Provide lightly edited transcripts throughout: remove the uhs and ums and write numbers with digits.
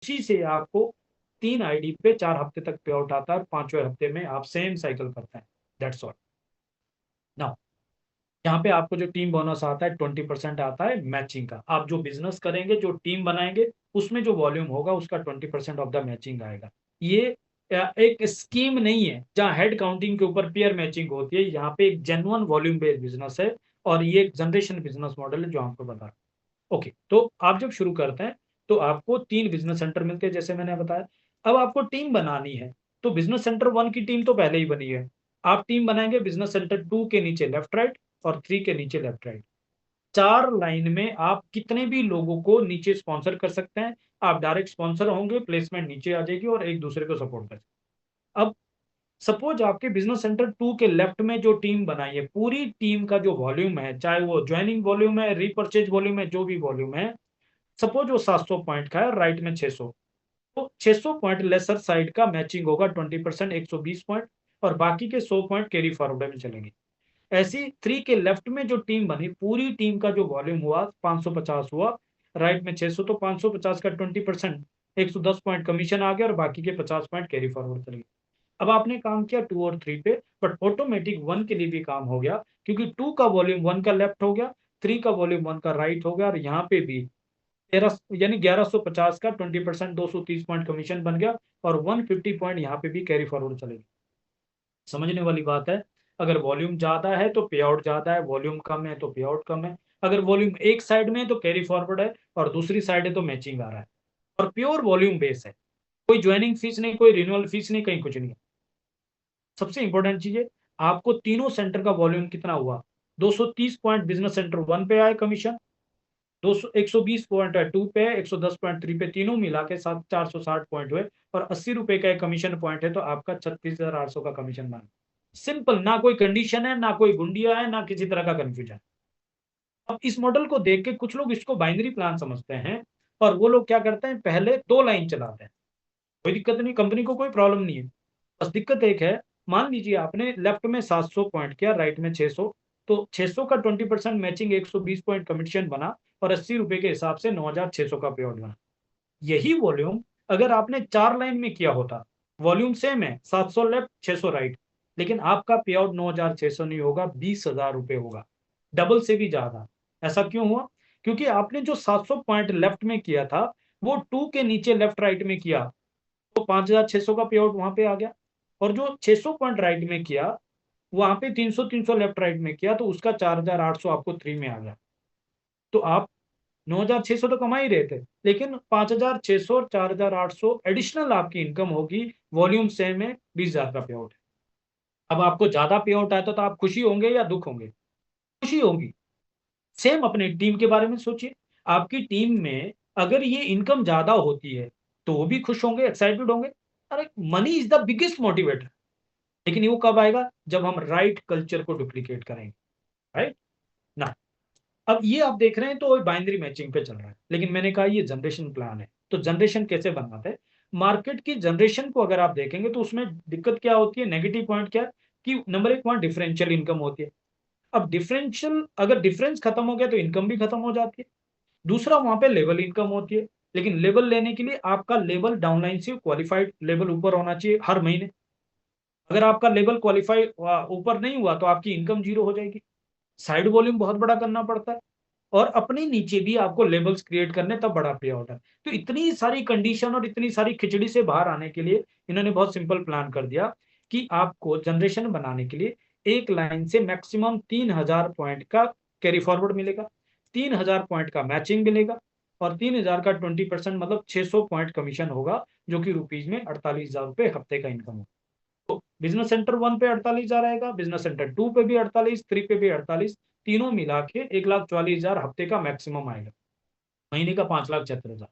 उसी से आपको 3 आईडी पे 4 हफ्ते तक पे आउट आता है और 5वें हफ्ते में आप सेम साइकिल करते हैं। That's all. नाउ यहाँ पे आपको जो टीम बोनस आता है 20% आता है मैचिंग का। आप जो बिजनेस करेंगे, जो टीम बनाएंगे, उसमें जो वॉल्यूम होगा उसका 20% ऑफ द मैचिंग आएगा। ये एक स्कीम नहीं है जहाँ हेड काउंटिंग के ऊपर पेयर मैचिंग होती है। यहाँ पे एक जेन्युइन वॉल्यूम बेस्ड बिजनेस है और ये एक जनरेशन बिजनेस मॉडल है जो आपको बता रहा हूं। ओके, तो आप जब शुरू करते हैं तो आपको 3 बिजनेस सेंटर मिलते हैं जैसे मैंने बताया। अब आपको टीम बनानी है तो बिजनेस सेंटर 1 की टीम तो पहले ही बनी है। आप टीम बनाएंगे बिजनेस सेंटर 2 के नीचे लेफ्ट राइट और 3 के नीचे लेफ्ट राइट। 4 लाइन में आप कितने भी लोगों को नीचे स्पॉन्सर कर सकते हैं। आप डायरेक्ट स्पॉन्सर होंगे, प्लेसमेंट नीचे आ जाएगी और एक दूसरे को सपोर्ट कर। अब सपोज आपके बिजनेस सेंटर 2 के लेफ्ट में जो टीम बनाई है, पूरी टीम का जो वॉल्यूम है, चाहे वो ज्वाइनिंग वॉल्यूम है, रीपर्चेज वॉल्यूम है, जो भी वॉल्यूम है, सपोज वो 700 पॉइंट का है, राइट में 600, तो 600 पॉइंट लेसर साइड का मैचिंग होगा 20%, 120 पॉइंट, और बाकी के 100 पॉइंट कैरी फॉरवर्ड में चलेंगे। ऐसी 3 के लेफ्ट में जो टीम बनी, पूरी टीम का जो वॉल्यूम हुआ 550 हुआ, राइट में 600, तो 550 का 20%, 110 पॉइंट कमीशन आ गया और बाकी के 50 पॉइंट कैरी फॉरवर्ड चले गए। अब आपने काम किया 2 और 3 पे, बट ऑटोमेटिक 1 के लिए भी काम हो गया क्योंकि 2 का वॉल्यूम 1 का लेफ्ट हो गया, 3 का वॉल्यूम 1 का राइट हो गया, और यहाँ पे भी 13 यानी 1150 का 20%, 230 पॉइंट कमीशन बन गया और 150 पॉइंट यहाँ पे भी कैरी फॉरवर्ड चलेगी। समझने वाली बात है। अगर वॉल्यूम ज्यादा है तो पे आउट ज्यादा है, वॉल्यूम कम है तो पे आउट कम है। अगर वॉल्यूम एक साइड में है तो कैरी फॉरवर्ड है और दूसरी साइड है तो मैचिंग आ रहा है। और प्योर वॉल्यूम बेस है, कोई ज्वाइनिंग फीस नहीं, कोई रिन्यूअल फीस नहीं, कहीं कुछ नहीं है। सबसे इंपॉर्टेंट चीज है, आपको तीनों सेंटर का वॉल्यूम कितना हुआ, 230 पॉइंट बिजनेस सेंटर 1 पे आए कमीशन, 200 120 पॉइंट है 2 पे, 110 पॉइंट 3 पे, तीनों मिला के 460 पॉइंट हुए, और 80 रुपए का एक कमीशन पॉइंट है तो आपका 36,800 का कमीशन बना। सिंपल, ना कोई कंडीशन है, ना कोई गुंडिया है, ना किसी तरह का कंफ्यूजन। अब इस मॉडल को देख के कुछ लोग इसको बाइनरी प्लान समझते हैं और वो लोग क्या करते हैं, पहले 2 लाइन चलाते हैं। कोई दिक्कत नहीं, कंपनी को कोई प्रॉब्लम नहीं है। बस दिक्कत एक है, मान लीजिए आपने लेफ्ट में 700 पॉइंट किया, राइट में 600, तो 600 का 20% मैचिंग 120 पॉइंट कमीशन बना और 80 रुपए के हिसाब से 9,600 का पे आउट बना। यही वॉल्यूम अगर आपने 4 लाइन में किया होता, वॉल्यूम सेम है, 700 लेफ्ट 600 राइट, लेकिन आपका पे आउट 9,600 नहीं होगा, 20,000 रुपए होगा, डबल से भी ज्यादा। ऐसा क्यों हुआ? क्योंकि आपने जो 700 पॉइंट लेफ्ट में किया था वो 2 के नीचे लेफ्ट राइट में किया, तो 5,600 का पे आउट वहां पे आ गया। और जो 600 पॉइंट राइट में किया, वहां पे 300 300 लेफ्ट राइट में किया, तो उसका 4,800 आपको 3 में आ गया। तो आप 9,600 तो कमा ही रहे थे, लेकिन 5,600 और 4,800 एडिशनल आपकी इनकम होगी। वॉल्यूम सेम है, 20,000 का पे आउट है। अब आपको ज्यादा पे आउट आता तो आप खुशी होंगे या दुख होंगे? खुशी होगी। सेम अपने टीम के बारे में सोचिए, आपकी टीम में अगर ये इनकम ज्यादा होती है तो वो भी खुश होंगे, एक्साइटेड होंगे। अरे, money is the biggest motivator. लेकिन वो कब आएगा? जब हम राइट कल्चर को डुप्लीकेट करेंगे। राइट ना? अब ये आप देख रहे हैं तो बाइनरी मैचिंग पे चल रहा है, लेकिन मैंने कहा ये जनरेशन प्लान है। तो जनरेशन कैसे बनाते हैं? मार्केट की जनरेशन को अगर आप देखेंगे तो उसमें दिक्कत क्या होती है, नेगेटिव पॉइंट क्या है, कि नंबर एक पॉइंट डिफरेंशियल इनकम होती है। अब डिफरेंशियल, अगर डिफरेंस खत्म हो गया तो इनकम भी खत्म हो जाती है। दूसरा, वहां पे लेवल इनकम होती है, लेकिन लेवल लेने के लिए आपका लेवल डाउनलाइन से क्वालिफाइड लेवल ऊपर होना चाहिए हर महीने। अगर आपका लेवल क्वालिफाई ऊपर नहीं हुआ तो आपकी इनकम जीरो हो जाएगी। साइड वॉल्यूम बहुत बड़ा करना पड़ता है, और अपने नीचे भी आपको लेवल्स क्रिएट करने, तब बड़ा पे आउट है। तो इतनी सारी कंडीशन और इतनी सारी खिचड़ी से बाहर आने के लिए इन्होंने बहुत सिंपल प्लान कर दिया कि आपको जनरेशन बनाने के लिए एक लाइन से मैक्सिमम 3,000 पॉइंट का कैरी फॉरवर्ड मिलेगा, 3,000 पॉइंट का मैचिंग मिलेगा, और 3,000 का 20% मतलब 600 पॉइंट कमीशन होगा, जो कि रुपीज में 48,000 रुपये हफ्ते का इनकम होगा। तो बिजनेस सेंटर 1 पे 48,000 आएगा, बिजनेस सेंटर 2 पे भी 48, 3 पे भी 48, तीनों मिला के 1,44,000 हफ्ते का मैक्सिमम आएगा, महीने का 5,76,000।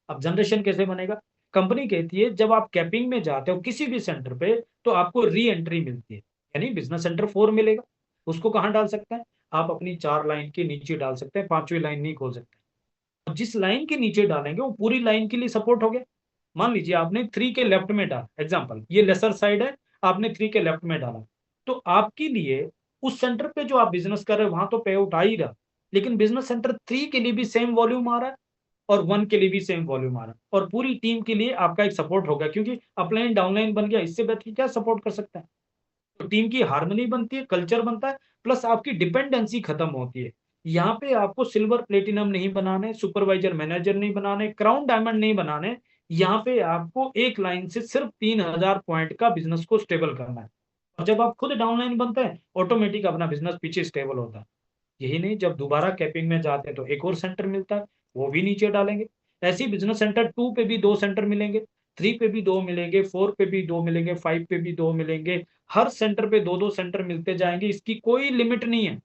अब जनरेशन कैसे बनेगा? कंपनी कहती है जब आप कैपिंग में जाते हो किसी भी सेंटर पे तो आपको री एंट्री मिलती है, यानी बिजनेस सेंटर 4 मिलेगा। उसको कहाँ डाल सकते हैं? आप अपनी 4 लाइन के नीचे डाल सकते हैं, 5वीं लाइन नहीं खोल सकते। और जिस लाइन के नीचे डालेंगे वो पूरी लाइन के लिए सपोर्ट हो गया। मान लीजिए आपने 3 के लेफ्ट में डाला, एग्जाम्पल ये लेसर साइड है, आपने 3 के लेफ्ट में डाला, तो आपके लिए उस सेंटर पे जो आप बिजनेस कर रहे हो वहां तो पे आउट आ ही रहा, लेकिन बिजनेस सेंटर 3 के लिए भी सेम वॉल्यूम आ रहा है। और 1 के लिए भी सेम वॉल्यूम आ रहा है और पूरी टीम के लिए आपका एक सपोर्ट होगा क्योंकि अपलाइन डाउनलाइन बन गया, इससे बेहतर क्या सपोर्ट कर सकता है। तो टीम की हार्मनी बनती है, कल्चर बनता है, प्लस आपकी डिपेंडेंसी खत्म होती है। यहाँ पे आपको सिल्वर प्लेटिनम नहीं बनाने, सुपरवाइजर मैनेजर नहीं बनाने, क्राउन डायमंड नहीं बनाने। यहाँ पे आपको एक लाइन से सिर्फ 3000 पॉइंट का बिजनेस को स्टेबल करना है। और जब आप खुद डाउनलाइन बनते हैं, ऑटोमेटिक अपना बिजनेस पीछे स्टेबल होता है। यही नहीं, जब दोबारा कैपिंग में जाते हैं तो एक और सेंटर मिलता है, वो भी नीचे डालेंगे। ऐसे ही बिजनेस सेंटर 2 पे भी 2 सेंटर मिलेंगे, 3 पे भी 2 मिलेंगे, 4 पे भी 2 मिलेंगे, 5 पे भी 2 मिलेंगे। हर सेंटर पे 2-2 सेंटर मिलते जाएंगे, इसकी कोई लिमिट नहीं है।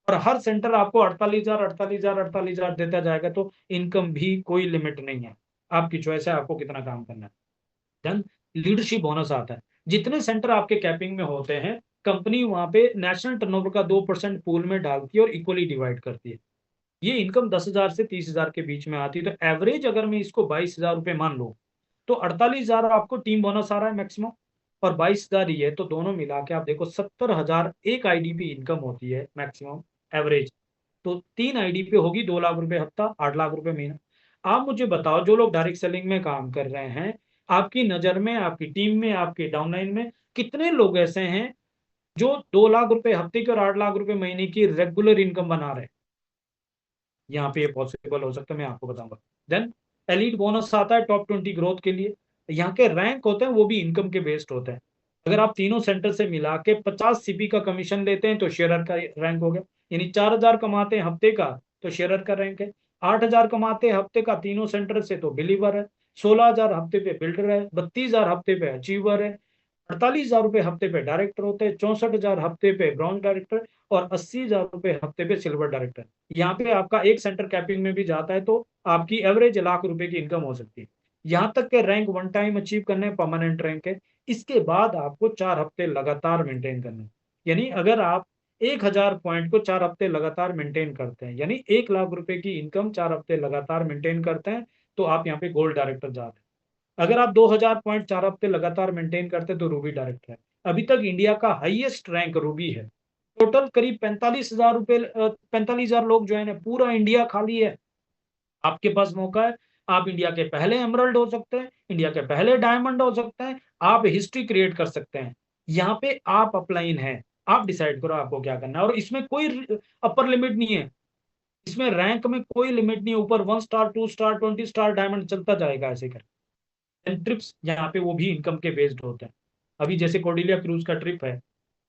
और हर सेंटर आपको 48,000 48,000 48,000 देता जाएगा, तो इनकम भी कोई लिमिट नहीं है। आपकी चॉइस है आपको कितना काम करना है। देन लीडरशिप बोनस आता है। जितने सेंटर आपके कैपिंग में होते हैं, कंपनी वहां पे नेशनल टर्नओवर का 2% पूल में डालती है और इक्वली डिवाइड करती है। ये इनकम 10,000 से 30,000 के बीच में आती है, तो एवरेज अगर मैं इसको 22,000 रुपये मान लूँ, तो 48,000 आपको टीम बोनस आ रहा है मैक्सिमम, और 22,000 ये है, तो दोनों मिला के आप देखो 70,000 एक आईडी पे इनकम होती है मैक्सिमम एवरेज। तो 3 आईडी पे होगी 2 लाख रुपए हफ्ता, 8 लाख रुपए महीना। आप मुझे बताओ, जो लोग डायरेक्ट सेलिंग में काम कर रहे हैं, आपकी नजर में, आपकी टीम में, आपके डाउनलाइन में कितने लोग ऐसे हैं जो 2 लाख रुपए हफ्ते की और 8 लाख रुपए महीने की रेगुलर इनकम बना रहे हैं। यहाँ पे ये पॉसिबल हो सकता है, मैं आपको बताऊंगा। देन एलीट बोनस आता है टॉप 20 ग्रोथ के लिए। यहाँ के रैंक होते हैं वो भी इनकम के बेस्ड होते हैं। अगर आप तीनों सेंटर से मिला के 50 सीपी का कमीशन लेते हैं तो शेयरर का रैंक हो गया। यानी 4,000 कमाते हैं हफ्ते का तो शेयरर का रैंक है। 8,000 कमाते हैं हफ्ते का तीनों सेंटर से तो बिलीवर है। 16,000 हफ्ते पे बिल्डर है। 32,000 हफ्ते पे अचीवर है। 48,000 रुपए हफ्ते पे डायरेक्टर होते हैं। 64,000 हफ्ते पे ब्रॉन्ज डायरेक्टर और 80,000 रुपए हफ्ते पे सिल्वर डायरेक्टर। यहाँ पे आपका एक सेंटर कैपिंग में भी जाता है तो आपकी एवरेज लाख रुपए की इनकम हो सकती है। यहाँ तक के रैंक वन टाइम अचीव करने परमानेंट रैंक है। इसके बाद आपको 4 हफ्ते लगातार मेंटेन करना है। यानी अगर आप 1,000 पॉइंट को 4 हफ्ते लगातार मेंटेन करते हैं, यानी 1 लाख रुपए की इनकम 4 हफ्ते लगातार मेंटेन करते हैं, तो आप यहाँ पे गोल्ड डायरेक्टर जाते हैं। अगर आप 2,000 पॉइंट 4 हफ्ते लगातार मेंटेन करते तो रूबी डायरेक्टर है। अभी तक इंडिया का हाईएस्ट रैंक रूबी है। टोटल करीब 45,000 रुपए 45,000 लोग ज्वाइन है, पूरा इंडिया खाली है। आपके पास मौका है। आप इंडिया के पहले एमरल्ड हो सकते हैं, इंडिया के पहले डायमंड हो सकते हैं। आप हिस्ट्री क्रिएट कर सकते हैं। यहाँ पे आप अपलाइन है, आप डिसाइड करो आपको क्या करना है। और इसमें कोई अपर लिमिट नहीं है, इसमें रैंक में कोई लिमिट नहीं है। ऊपर 1 स्टार 2 स्टार 20 स्टार डायमंड चलता जाएगा ऐसे कर। ट्रिप्स यहाँ पे वो भी इनकम के बेस्ड होते हैं। अभी जैसे कोडिलिया क्रूज का ट्रिप है,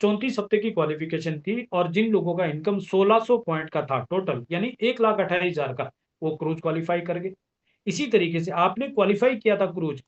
34 हफ्ते की क्वालिफिकेशन थी और जिन लोगों का इनकम 1600 पॉइंट का था टोटल, यानी 1,28,000 का, वो क्रूज क्वालिफाई कर गए। इसी तरीके से आपने क्वालिफाई किया था क्रूज,